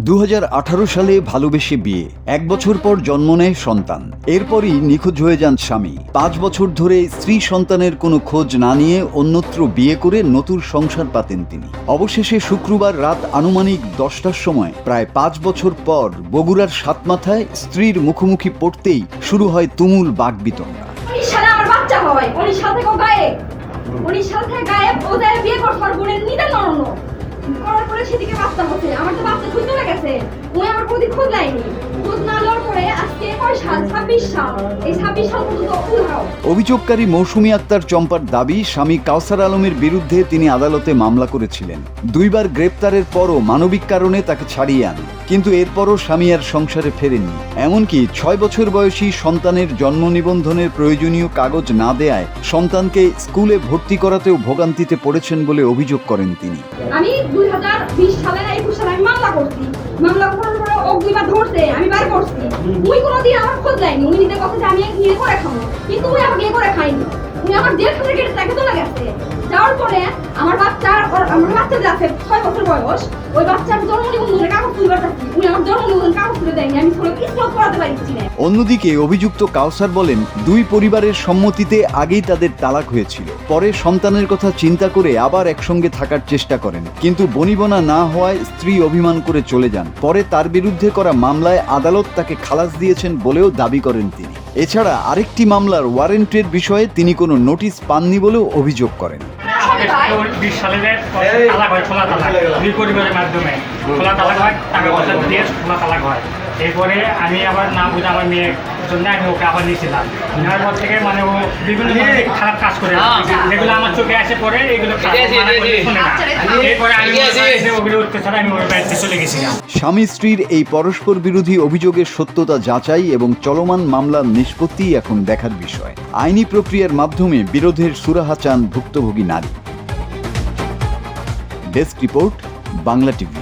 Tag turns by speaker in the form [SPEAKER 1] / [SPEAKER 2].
[SPEAKER 1] 2018 সালে ভালোবেসে বিয়ে, 1 বছর পর জন্ম নেয় সন্তান। এরপরই নিখোঁজ হয়ে যান স্বামী। 5 বছর ধরে স্ত্রী সন্তানের কোনো খোঁজ না নিয়ে অন্যত্র বিয়ে করে নতুন সংসার পাতেন তিনি। অবশেষে শুক্রবার রাত আনুমানিক 10টার সময় প্রায় 5 বছর পর বগুড়ার সাতমাথায় স্ত্রীর মুখোমুখি পড়তেই শুরু হয় তুমুল বাকবিতণ্ডা।
[SPEAKER 2] করার পরে সেদিকে বাচ্চা হচ্ছে, আমার তো বাচ্চা খুঁজতে চলে গেছে, ওই আমার প্রতি খোঁজ লাইনি, খোঁজ না লওয়ার পরে আজকে কয় সাল, 26 সাল, এই 26 সাল পর্যন্ত উধাও।
[SPEAKER 1] অভিযোগকারী মৌসুমী আক্তার চম্পার দাবি, স্বামী কাউসার আলমের বিরুদ্ধে তিনি আদালতে মামলা করেছিলেন। 2 বার গ্রেপ্তারের পরও মানবিক কারণে তাকে ছাড়িয়ে আন, কিন্তু এরপরও স্বামী আর সংসারে ফেরেননি। এমনকি 6 বছর বয়সী সন্তানের জন্ম নিবন্ধনের প্রয়োজনীয় কাগজ না দেয়ায় সন্তানকে স্কুলে ভর্তি করাতেও ভোগান্তিতে পড়েছেন বলে অভিযোগ করেন তিনি।
[SPEAKER 2] আমি 2020 সালে না 21 সালে আমি মামলা করছি, মামলা করার পরে ও 2 বার ধরছে, আমি বার করছি, উনি কোনোদিন আমার খোঁজ লাইনি। উনি নিজে কথা যে আমি নিয়ে করে খাবো, কিন্তু উনি আমাকে করে খাইনি। উনি আমার জেলখানার গেটে তাকে চলে গেছে। যাওয়ার পরে আমার বাচ্চা যে আছে 6 বছর বয়স, ওই বাচ্চার জন্ম নিবন্ধনের কাগজ তুলবার চাচ্ছি, উনি আমার জন্ম নিবন্ধনের কাগজ তুলে দেয়নি, আমি স্কুল পড়াতে পারছি না।
[SPEAKER 1] অন্যদিকে অভিযুক্ত কাউসার বলেন, 2 পরিবারের সম্মতিতে আগেই তাদের তালাক হয়েছিল। পরে সন্তানের কথা চিন্তা করে আবার একসঙ্গে থাকার চেষ্টা করেন, কিন্তু বনিবনা না হওয়ায় স্ত্রী অভিমান করে চলে যান। পরে তার বিরুদ্ধে করা মামলায় আদালত তাকে খালাস দিয়েছেন বলেও দাবি করেন তিনি। এছাড়া আরেকটি মামলার ওয়ারেন্টের বিষয়ে তিনি কোনো নোটিশ পাননি বলেও অভিযোগ করেন।
[SPEAKER 3] 20 সালে তালাক হয়, খোলা তালাক, 2 পরিবারের মাধ্যমে খোলা তালাক হয়, টাকা পয়সা দিয়ে খোলা তালাক হয়। এরপরে আমি আবার না বুঝে আমার মেয়ের জন্য আমি ওকে আবার নিয়েছিলাম। নেওয়ার পর থেকে মানে ও বিভিন্ন খারাপ কাজ করে, যেগুলো আমার চোখে আসে পরে এগুলো শুনে না। এরপরে আমি ওগুলো উঠতে ছাড়া আমি ওর বাড়িতে চলে গেছিলাম।
[SPEAKER 1] স্বামী স্ত্রীর এই পরস্পর বিরোধী অভিযোগের সত্যতা যাচাই এবং চলমান মামলার নিষ্পত্তি এখন দেখার বিষয়। আইনি প্রক্রিয়ার মাধ্যমে বিরোধের সুরাহা চান ভুক্তভোগী নারী। Desk report, Bangla TV.